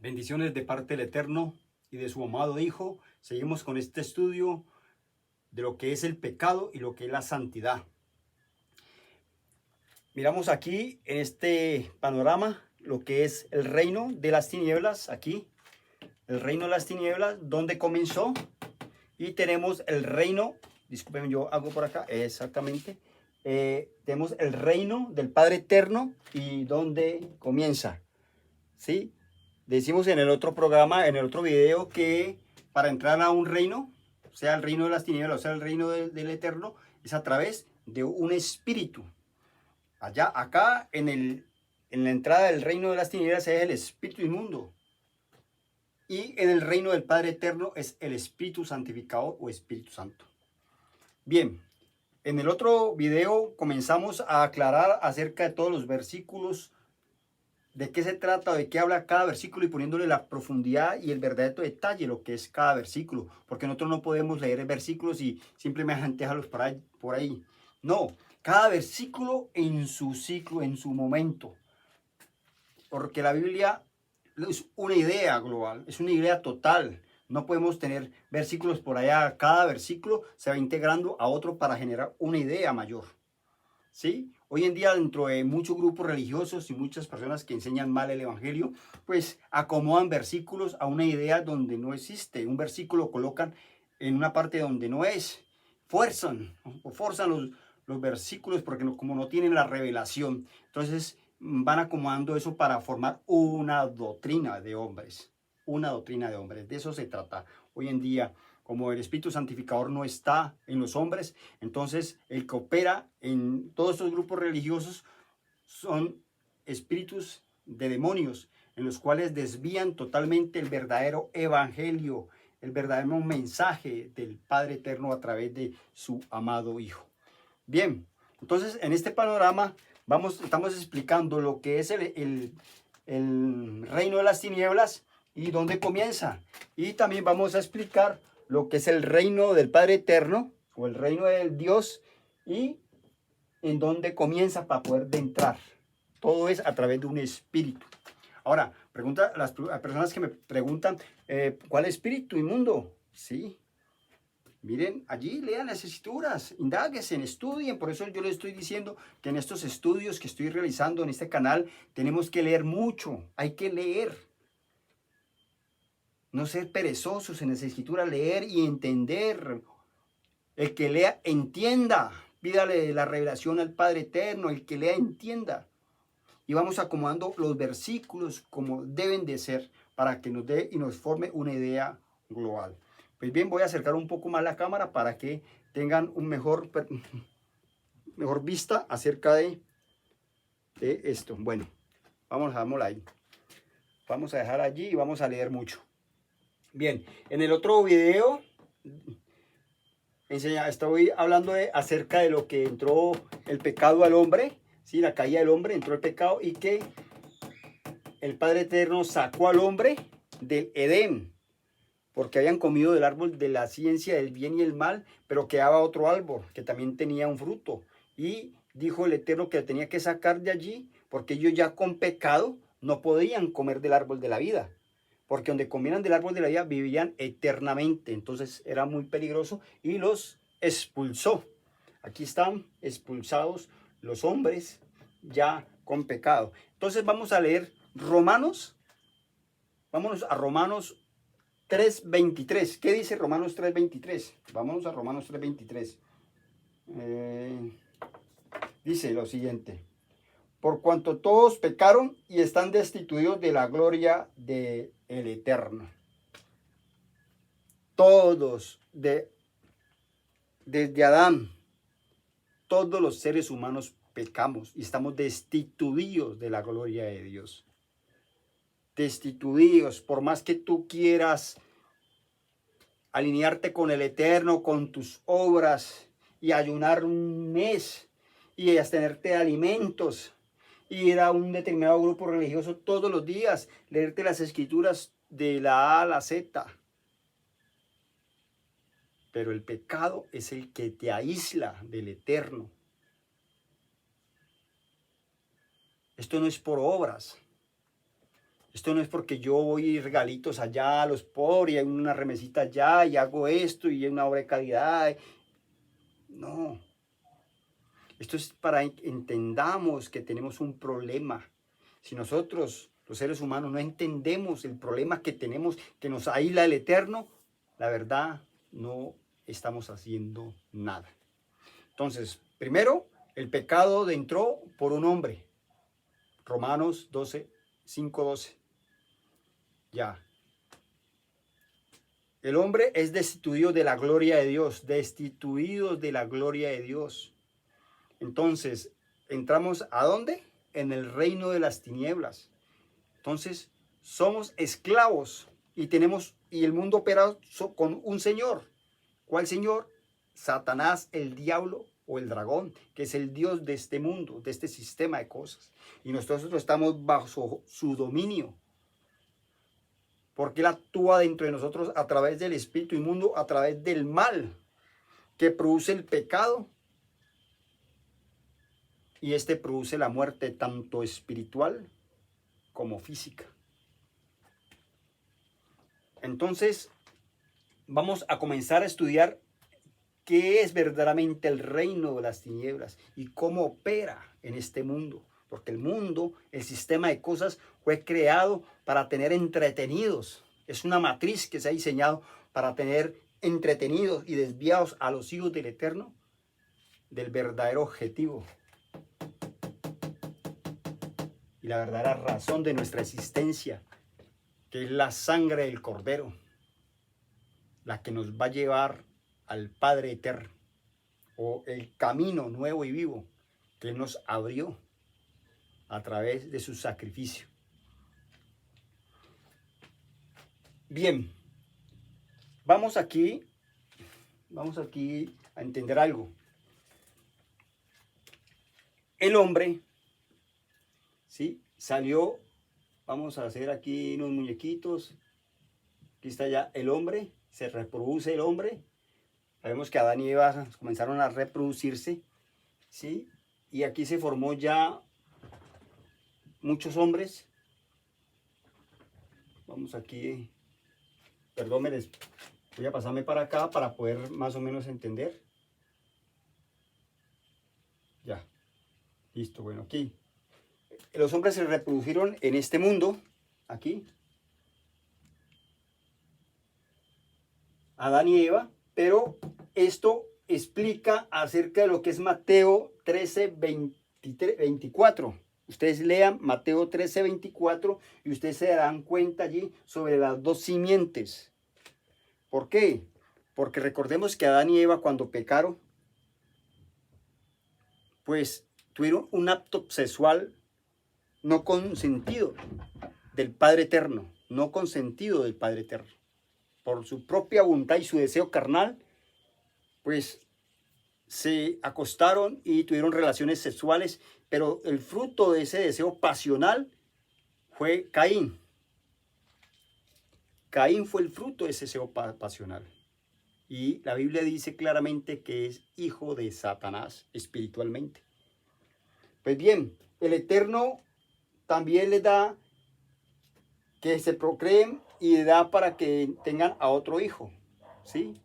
Bendiciones de parte del Eterno y de su amado Hijo. Seguimos con este estudio de lo que es el pecado y lo que es la santidad. Miramos aquí en este panorama lo que es el reino de las tinieblas, aquí, el reino de las tinieblas, donde comenzó, y tenemos el reino, disculpen, yo hago por acá, exactamente, tenemos el reino del Padre Eterno y donde comienza, ¿sí? Decimos en el otro programa, en el otro video, que para entrar a un reino, sea el reino de las tinieblas, o sea el reino del Eterno, es a través de un espíritu. Acá en la entrada del reino de las tinieblas es el espíritu inmundo. Y en el reino del Padre Eterno es el Espíritu Santificador o Espíritu Santo. Bien, en el otro video comenzamos a aclarar acerca de todos los versículos, de qué se trata, de qué habla cada versículo y poniéndole la profundidad y el verdadero detalle lo que es cada versículo, porque nosotros no podemos leer versículos y simplemente dejarlos por ahí. No, cada versículo en su ciclo, en su momento, porque la Biblia es una idea global, es una idea total. No podemos tener versículos por allá, cada versículo se va integrando a otro para generar una idea mayor. ¿Sí? Hoy en día, dentro de muchos grupos religiosos y muchas personas que enseñan mal el evangelio, pues acomodan versículos a una idea donde no existe. Un versículo colocan en una parte donde no es. Forzan los versículos porque como no tienen la revelación. Entonces van acomodando eso para formar una doctrina de hombres. Una doctrina de hombres. De eso se trata hoy en día. Como el Espíritu Santificador no está en los hombres, entonces el que opera en todos estos grupos religiosos son espíritus de demonios, en los cuales desvían totalmente el verdadero evangelio, el verdadero mensaje del Padre Eterno a través de su amado Hijo. Bien, entonces en este panorama estamos explicando lo que es el reino de las tinieblas y dónde comienza. Y también vamos a explicar lo que es el reino del Padre Eterno o el reino del Dios y en dónde comienza para poder entrar. Todo es a través de un espíritu. Ahora, pregunta a las personas que me preguntan, ¿cuál espíritu inmundo? Sí. Miren, allí lean las escrituras, indáguense, estudien. Por eso yo les estoy diciendo que en estos estudios que estoy realizando en este canal tenemos que leer mucho. Hay que leer. No ser perezosos en las escrituras, leer y entender. El que lea, entienda. Pídale la revelación al Padre Eterno. El que lea, entienda. Y vamos acomodando los versículos como deben de ser para que nos dé y nos forme una idea global. Pues bien, voy a acercar un poco más la cámara para que tengan un mejor vista acerca de esto. Bueno, vamos a dejarlo ahí. Vamos a dejar allí y vamos a leer mucho. Bien, en el otro video estoy hablando acerca de lo que entró el pecado al hombre, ¿sí? La caída del hombre, entró el pecado y que el Padre Eterno sacó al hombre del Edén, porque habían comido del árbol de la ciencia del bien y el mal, pero quedaba otro árbol que también tenía un fruto. Y dijo el Eterno que tenía que sacar de allí, porque ellos ya con pecado no podían comer del árbol de la vida, porque donde comieran del árbol de la vida vivían eternamente. Entonces era muy peligroso y los expulsó. Aquí están expulsados los hombres ya con pecado. Entonces vamos a leer Romanos. Vámonos a Romanos 3:23. ¿Qué dice Romanos 3:23? Vámonos a Romanos 3:23. Dice lo siguiente: por cuanto todos pecaron y están destituidos de la gloria del Eterno. Todos, desde Adán, todos los seres humanos pecamos y estamos destituidos de la gloria de Dios. Destituidos, por más que tú quieras alinearte con el Eterno, con tus obras y ayunar un mes y abstenerte de alimentos, ir a un determinado grupo religioso todos los días, leerte las escrituras de la A a la Z. Pero el pecado es el que te aísla del Eterno. Esto no es por obras. Esto no es porque yo voy regalitos allá a los pobres y hay una remesita allá y hago esto y hay una obra de caridad. No. Esto es para que entendamos que tenemos un problema. Si nosotros, los seres humanos, no entendemos el problema que tenemos, que nos aísla el Eterno, la verdad, no estamos haciendo nada. Entonces, primero, el pecado entró por un hombre. Romanos 12, 5, 12. Ya. El hombre es destituido de la gloria de Dios, destituido de la gloria de Dios. Entonces, entramos ¿a dónde? En el reino de las tinieblas. Entonces, somos esclavos y el mundo opera con un señor. ¿Cuál señor? Satanás, el diablo o el dragón, que es el dios de este mundo, de este sistema de cosas. Y nosotros estamos bajo su dominio. Porque él actúa dentro de nosotros a través del espíritu inmundo, a través del mal que produce el pecado. Y este produce la muerte tanto espiritual como física. Entonces, vamos a comenzar a estudiar qué es verdaderamente el reino de las tinieblas y cómo opera en este mundo. Porque el mundo, el sistema de cosas, fue creado para tener entretenidos. Es una matriz que se ha diseñado para tener entretenidos y desviados a los hijos del Eterno del verdadero objetivo y la verdadera razón de nuestra existencia, que es la sangre del Cordero, la que nos va a llevar al Padre Eterno, o el camino nuevo y vivo que Él nos abrió a través de su sacrificio. Bien, vamos aquí a entender algo. El hombre, ¿sí? Salió, vamos a hacer aquí unos muñequitos. Aquí está ya el hombre, se reproduce el hombre. Sabemos que Adán y Eva comenzaron a reproducirse, ¿sí? Y aquí se formó ya muchos hombres. Vamos aquí, perdón, voy a pasarme para acá para poder más o menos entender. Ya, listo, bueno, aquí. Los hombres se reprodujeron en este mundo, aquí. Adán y Eva, pero esto explica acerca de lo que es Mateo 13, 24. Ustedes lean Mateo 13, 24 y ustedes se darán cuenta allí sobre las dos simientes. ¿Por qué? Porque recordemos que Adán y Eva cuando pecaron, pues tuvieron un acto sexual no consentido del Padre Eterno, no consentido del Padre Eterno. Por su propia voluntad y su deseo carnal, pues se acostaron y tuvieron relaciones sexuales, pero el fruto de ese deseo pasional fue Caín. Caín fue el fruto de ese deseo pasional. Y la Biblia dice claramente que es hijo de Satanás espiritualmente. Pues bien, el Eterno también les da que se procreen y da para que tengan a otro hijo, ¿sí?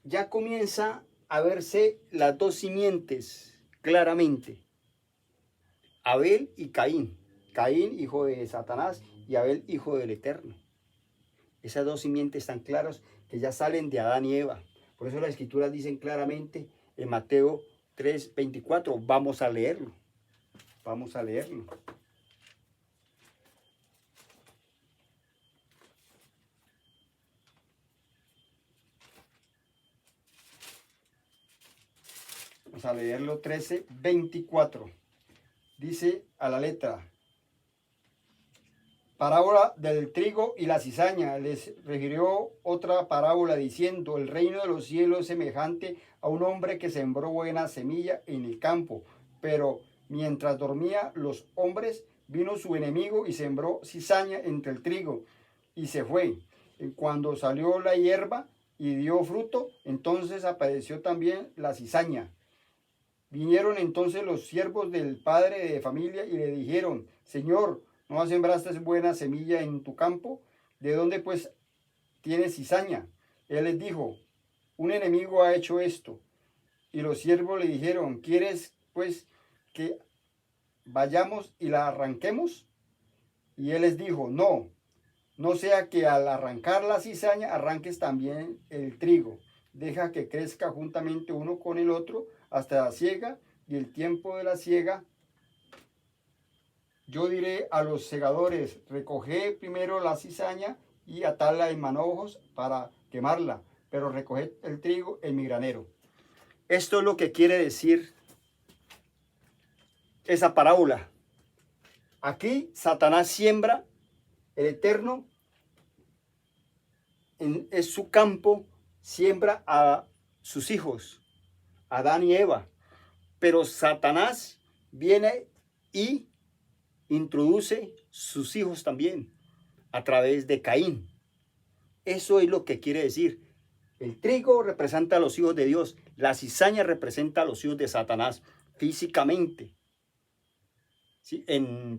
Ya comienza a verse las dos simientes claramente. Abel y Caín. Caín, hijo de Satanás, y Abel, hijo del Eterno. Esas dos simientes están claras que ya salen de Adán y Eva. Por eso las escrituras dicen claramente en Mateo 3, 24. Vamos a leerlo. Vamos a leerlo. Vamos a leerlo 13, 24. Dice a la letra: parábola del trigo y la cizaña. Les refirió otra parábola diciendo: el reino de los cielos es semejante a un hombre que sembró buena semilla en el campo, pero mientras dormía los hombres, vino su enemigo y sembró cizaña entre el trigo y se fue. Y cuando salió la hierba y dio fruto, entonces apareció también la cizaña. Vinieron entonces los siervos del padre de familia y le dijeron: Señor, ¿no sembraste buena semilla en tu campo? ¿De dónde pues tienes cizaña? Él les dijo, un enemigo ha hecho esto. Y los siervos le dijeron, ¿quieres pues que vayamos y la arranquemos? Y él les dijo, no, no sea que al arrancar la cizaña arranques también el trigo. Deja que crezca juntamente uno con el otro hasta la siega, y el tiempo de la siega. Yo diré a los segadores, recoged primero la cizaña y atadla en manojos para quemarla, pero recoged el trigo en mi granero. Esto es lo que quiere decir esa parábola. Aquí Satanás siembra, el Eterno es su campo, siembra a sus hijos, Adán y Eva. Pero Satanás viene y introduce sus hijos también a través de Caín. Eso es lo que quiere decir. El trigo representa a los hijos de Dios, la cizaña representa a los hijos de Satanás físicamente. ¿Sí?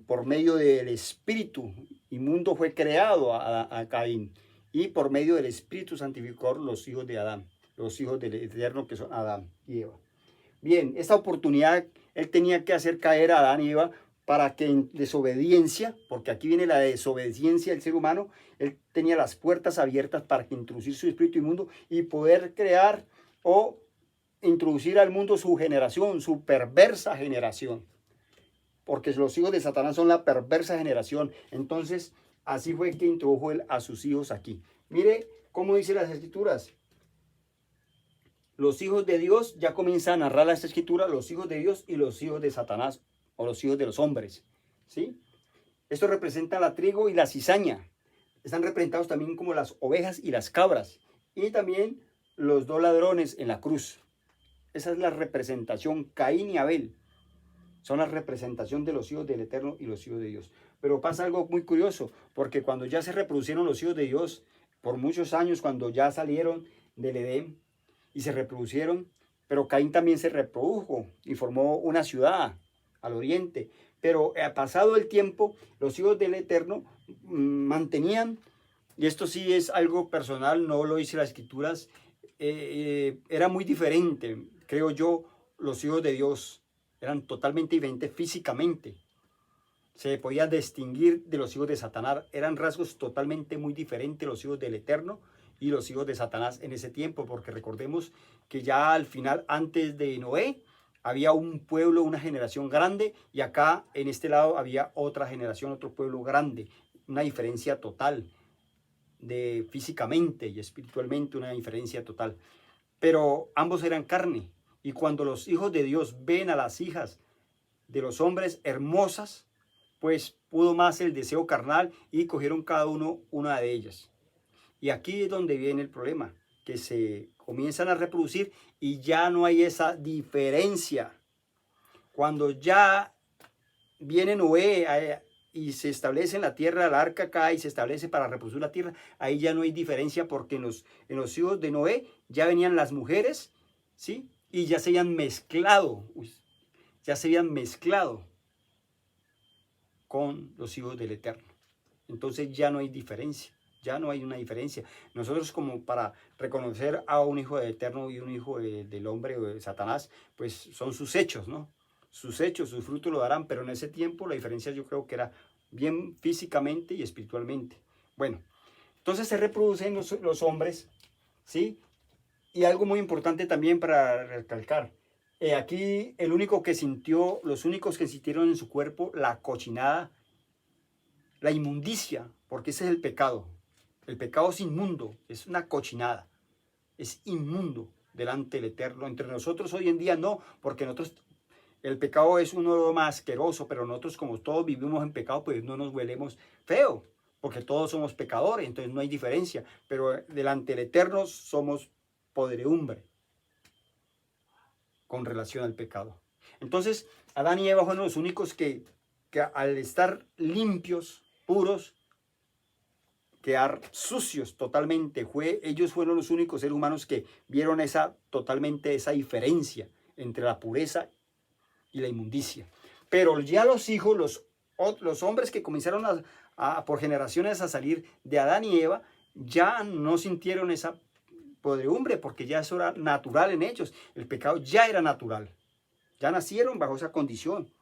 Por medio del espíritu inmundo fue creado a Caín, y por medio del espíritu santificó los hijos de Adán, los hijos del Eterno, que son Adán y Eva. Bien, esta oportunidad él tenía que hacer caer a Adán y Eva para que en desobediencia, porque aquí viene la desobediencia del ser humano, él tenía las puertas abiertas para que introducir su espíritu inmundo y poder crear o introducir al mundo su generación, su perversa generación. Porque los hijos de Satanás son la perversa generación. Entonces, así fue que introdujo él a sus hijos aquí. Mire cómo dice las Escrituras. Los hijos de Dios, ya comienza a narrar la Escritura, los hijos de Dios y los hijos de Satanás, o los hijos de los hombres. ¿Sí? Esto representa la trigo y la cizaña. Están representados también como las ovejas y las cabras. Y también los dos ladrones en la cruz. Esa es la representación, Caín y Abel. Son la representación de los hijos del Eterno y los hijos de Dios. Pero pasa algo muy curioso, porque cuando ya se reproducieron los hijos de Dios, por muchos años, cuando ya salieron del Edén y se reproducieron, pero Caín también se reprodujo y formó una ciudad al oriente. Pero pasado el tiempo, los hijos del Eterno mantenían, y esto sí es algo personal, no lo dice las Escrituras, era muy diferente, creo yo, los hijos de Dios. Eran totalmente diferentes físicamente. Se podía distinguir de los hijos de Satanás. Eran rasgos totalmente muy diferentes los hijos del Eterno y los hijos de Satanás en ese tiempo. Porque recordemos que ya al final, antes de Noé, había un pueblo, una generación grande. Y acá, en este lado, había otra generación, otro pueblo grande. Una diferencia total de físicamente y espiritualmente, una diferencia total. Pero ambos eran carne. Y cuando los hijos de Dios ven a las hijas de los hombres hermosas, pues pudo más el deseo carnal y cogieron cada uno una de ellas. Y aquí es donde viene el problema, que se comienzan a reproducir y ya no hay esa diferencia. Cuando ya viene Noé y se establece en la tierra, el arca acá, y se establece para reproducir la tierra, ahí ya no hay diferencia, porque en los hijos de Noé ya venían las mujeres, ¿sí? Y ya se habían mezclado, con los hijos del Eterno. Entonces ya no hay diferencia, ya no hay una diferencia. Nosotros, como para reconocer a un hijo del Eterno y un hijo del hombre o de Satanás, pues son sus hechos, ¿no? Sus hechos, sus frutos lo darán, pero en ese tiempo la diferencia yo creo que era bien físicamente y espiritualmente. Bueno, entonces se reproducen los hombres, ¿sí? Y algo muy importante también para recalcar, aquí los únicos que sintieron en su cuerpo la cochinada, la inmundicia, porque ese es el pecado. El pecado es inmundo, es una cochinada, es inmundo delante del Eterno. Entre nosotros hoy en día no, porque nosotros, el pecado es uno más asqueroso, pero nosotros, como todos vivimos en pecado, pues no nos huelemos feo, porque todos somos pecadores, entonces no hay diferencia. Pero delante del Eterno somos podredumbre con relación al pecado. Entonces, Adán y Eva fueron los únicos que al estar limpios, puros, quedar sucios totalmente, ellos fueron los únicos seres humanos que vieron totalmente esa diferencia entre la pureza y la inmundicia. Pero ya los hijos, los los hombres que comenzaron por generaciones a salir de Adán y Eva, ya no sintieron esa podredumbre, porque ya eso era natural en ellos. El pecado ya era natural. Ya nacieron bajo esa condición.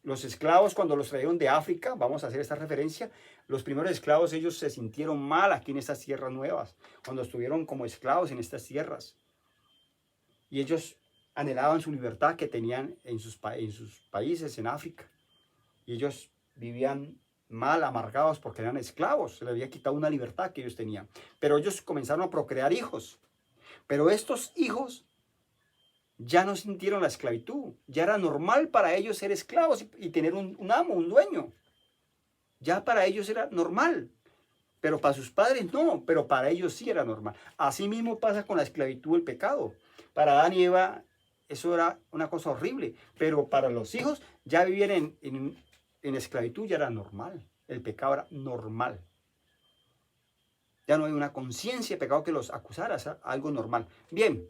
Los esclavos, cuando los trajeron de África, vamos a hacer esta referencia, los primeros esclavos, ellos se sintieron mal aquí en estas tierras nuevas, cuando estuvieron como esclavos en estas tierras. Y ellos anhelaban su libertad que tenían en sus países, en África. Y ellos vivían mal, amargados, porque eran esclavos. Se les había quitado una libertad que ellos tenían. Pero ellos comenzaron a procrear hijos. Pero estos hijos ya no sintieron la esclavitud. Ya era normal para ellos ser esclavos y tener un amo, un dueño. Ya para ellos era normal. Pero para sus padres no, pero para ellos sí era normal. Así mismo pasa con la esclavitud, el pecado. Para Adán y Eva eso era una cosa horrible, pero para los hijos ya vivir en esclavitud ya era normal. El pecado era normal. Ya no hay una conciencia de pecado que los acusara, es algo normal. Bien,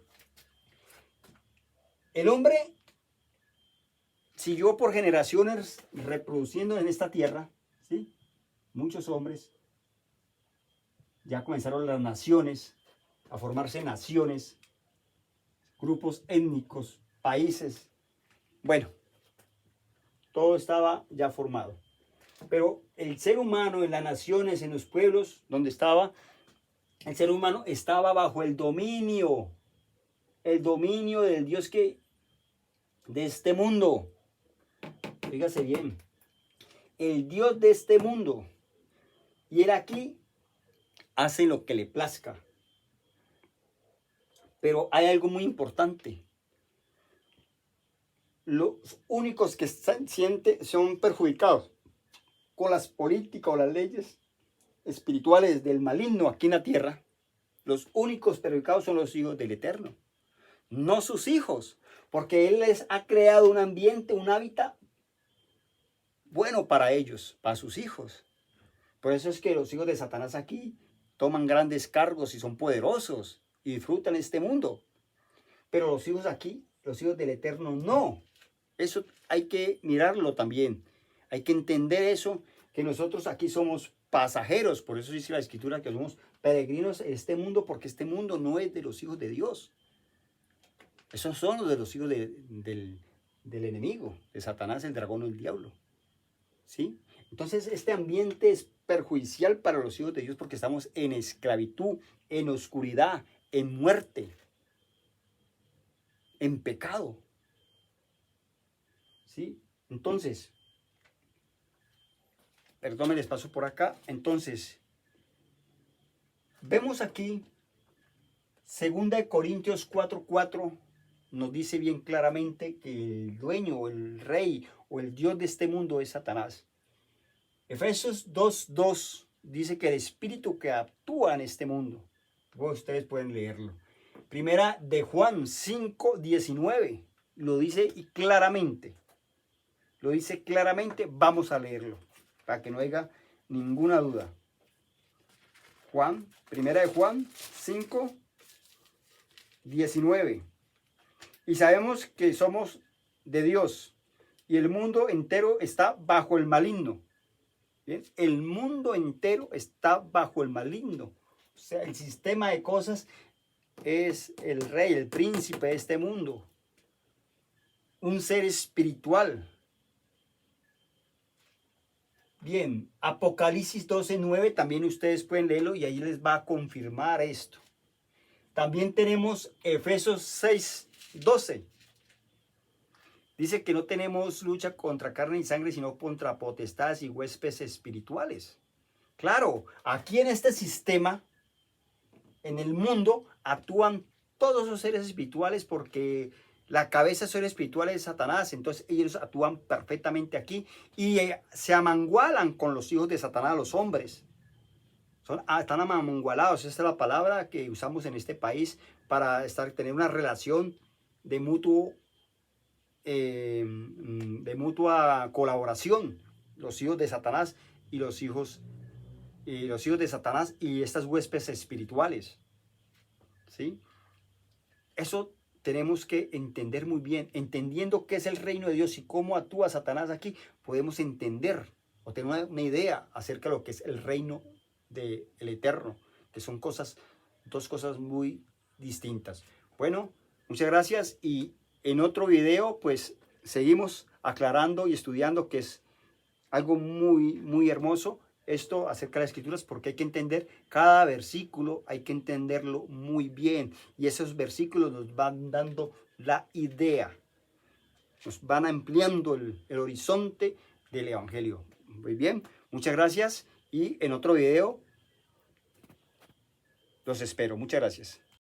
el hombre siguió por generaciones reproduciendo en esta tierra, ¿sí? Muchos hombres. Ya comenzaron las naciones, a formarse naciones, grupos étnicos, países. Bueno, todo estaba ya formado. Pero el ser humano en las naciones, en los pueblos donde estaba, el ser humano estaba bajo el dominio del Dios de este mundo. Fíjase bien, el Dios de este mundo. Y él aquí hace lo que le plazca. Pero hay algo muy importante. Los únicos que son perjudicados con las políticas o las leyes espirituales del maligno aquí en la tierra, los únicos perjudicados son los hijos del Eterno, no sus hijos, porque Él les ha creado un ambiente, un hábitat bueno para ellos, para sus hijos. Por eso es que los hijos de Satanás aquí toman grandes cargos y son poderosos y disfrutan este mundo. Pero los hijos aquí, los hijos del Eterno, no. Eso hay que mirarlo también. Hay que entender eso, que nosotros aquí somos pasajeros. Por eso dice la Escritura que somos peregrinos en este mundo, porque este mundo no es de los hijos de Dios. Esos son los de los hijos del enemigo, de Satanás, el dragón o el diablo. ¿Sí? Entonces este ambiente es perjudicial para los hijos de Dios porque estamos en esclavitud, en oscuridad, en muerte, en pecado. ¿Sí? Entonces, perdón, me les paso por acá. Entonces, vemos aquí, 2 Corintios 4:4, nos dice bien claramente que el dueño, o el rey, o el Dios de este mundo es Satanás. Efesios 2:2 dice que el espíritu que actúa en este mundo, ustedes pueden leerlo. Primera de Juan 5:19, lo dice claramente. Lo dice claramente, vamos a leerlo, para que no haya ninguna duda. Primera de Juan 5:19. Y sabemos que somos de Dios, y el mundo entero está bajo el maligno. ¿Bien? El mundo entero está bajo el maligno. O sea, el sistema de cosas es el rey, el príncipe de este mundo. Un ser espiritual. Bien, Apocalipsis 12:9, también ustedes pueden leerlo y ahí les va a confirmar esto. También tenemos Efesios 6:12. Dice que no tenemos lucha contra carne y sangre, sino contra potestades y huestes espirituales. Claro, aquí en este sistema, en el mundo, actúan todos los seres espirituales porque la cabeza de seres espirituales es Satanás. Entonces ellos actúan perfectamente aquí y se amangualan con los hijos de Satanás, los hombres. Están amangualados, esa es la palabra que usamos en este país para tener una relación de mutua colaboración, los hijos de Satanás y los hijos de Satanás y estas huestes espirituales. ¿Sí? Eso tenemos que entender muy bien. Entendiendo qué es el reino de Dios y cómo actúa Satanás aquí, podemos entender o tener una idea acerca de lo que es el reino del Eterno, que son dos cosas muy distintas. Bueno, muchas gracias y en otro video pues seguimos aclarando y estudiando, que es algo muy hermoso esto acerca de las escrituras, porque hay que entender cada versículo, hay que entenderlo muy bien, y esos versículos nos van dando la idea, nos van ampliando el horizonte del evangelio. Muy bien, muchas gracias y en otro video los espero. Muchas gracias.